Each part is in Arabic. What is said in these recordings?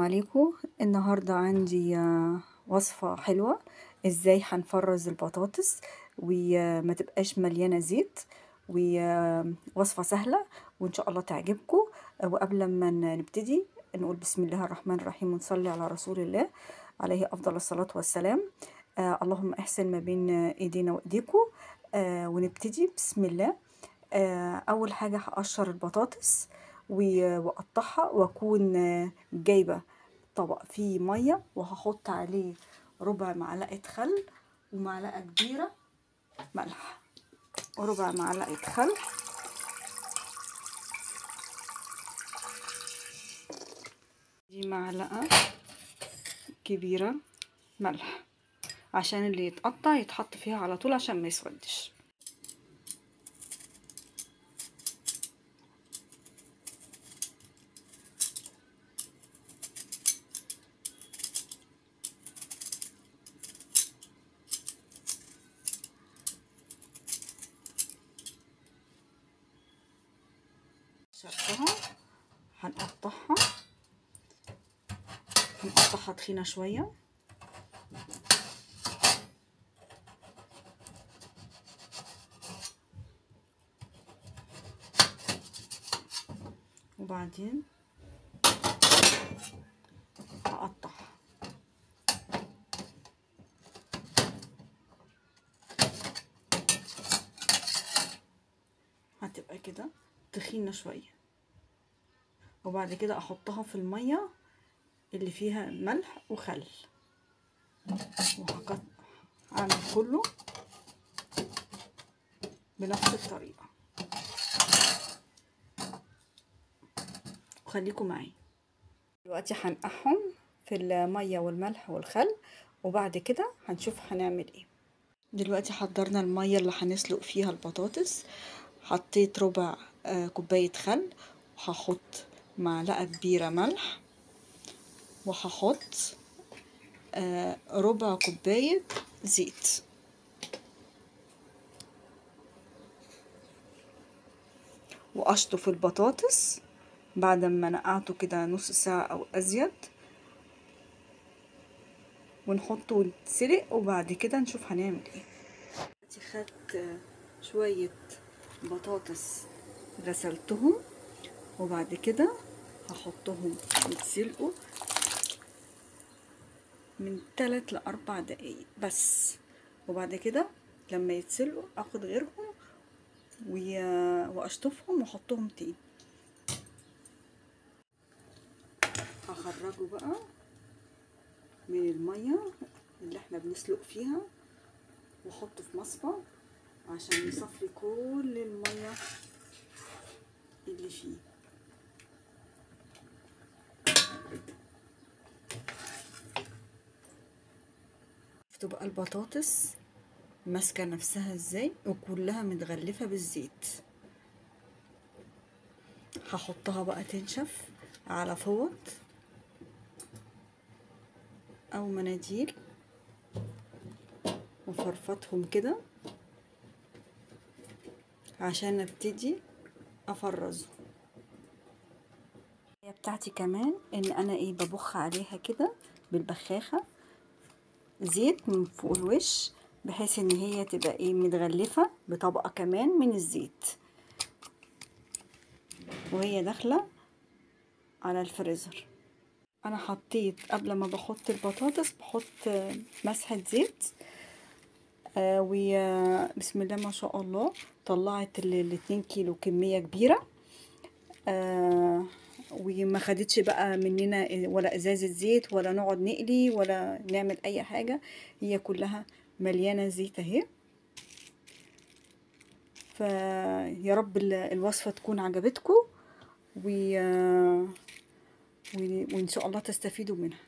عليكم. النهاردة عندي وصفة حلوة ازاي هنفرز البطاطس وما تبقاش مليانة زيت، ووصفة سهلة وان شاء الله تعجبكم. وقبل ما نبتدي نقول بسم الله الرحمن الرحيم ونصلي على رسول الله عليه افضل الصلاة والسلام. اللهم احسن ما بين ايدينا وايديكم. ونبتدي بسم الله. اول حاجة هقشر البطاطس واقطعها، واكون جايبة طبق فيه مية وهحط عليه ربع معلقة خل ومعلقة كبيرة ملح، وربع معلقة خل دي معلقة كبيرة ملح، عشان اللي يتقطع يتحط فيها على طول عشان ما يسودش. شرطها هنقطعها تخينة شوية، وبعدين هقطعها هتبقى كده تخينة شوية، وبعد كده احطها في المية اللي فيها ملح وخل، اعمل كله بنفس الطريقة، وخليكم معايا. دلوقتي هنقعهم في المية والملح والخل، وبعد كده هنشوف هنعمل ايه. دلوقتي حضرنا المية اللي هنسلق فيها البطاطس. حطيت ربع كوباية خل، وهحط معلقة كبيرة ملح، وهحط ربع كوباية زيت، واشطف البطاطس بعد ما نقعته كده نص ساعة او ازيد، ونحطه ويتسلق، وبعد كده نشوف هنعمل ايه. خدت شوية بطاطس غسلتهم، وبعد كده هحطهم يتسلقوا من 3 ل4 دقايق بس، وبعد كده لما يتسلقوا اخد غيرهم واشطفهم واحطهم تاني. هخرجه بقى من المية اللي احنا بنسلق فيها، واحطه في مصفى عشان يصفي كل المية اللي فيه. شفتوا بقى البطاطس ماسكه نفسها ازاي وكلها متغلفه بالزيت. هحطها بقى تنشف على فوط او مناديل، وفرفطهم كده عشان ابتدي افرزه. هي بتاعتي كمان ان انا ببخ عليها كده بالبخاخه زيت من فوق الوش، بحيث ان هي تبقى متغلفه بطبقه كمان من الزيت وهي داخله على الفريزر. انا حطيت قبل ما بحط البطاطس بحط مسحه زيت، وبسم الله ما شاء الله طلعت ال2 كيلو كميه كبيره، وما خدتش بقى مننا ولا ازازه زيت ولا نقعد نقلي ولا نعمل اي حاجه، هي كلها مليانه زيت اهي. فيا رب الوصفه تكون عجبتكم، وان شاء الله تستفيدوا منها.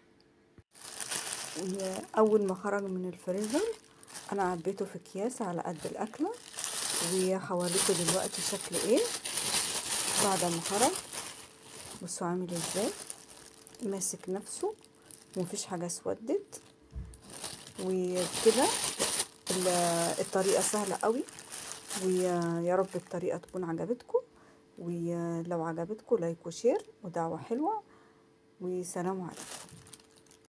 اول ما خرج من الفريزر انا عبيته في اكياس على قد الاكله، وهوريكم دلوقتي شكل ايه بعد ما خرج. بصوا عامل ازاي ماسك نفسه ومفيش حاجه اسودت. وكده الطريقه سهله قوي، ويا رب الطريقه تكون عجبتكم، ولو عجبتكم لايك وشير ودعوه حلوه، وسلام عليكم.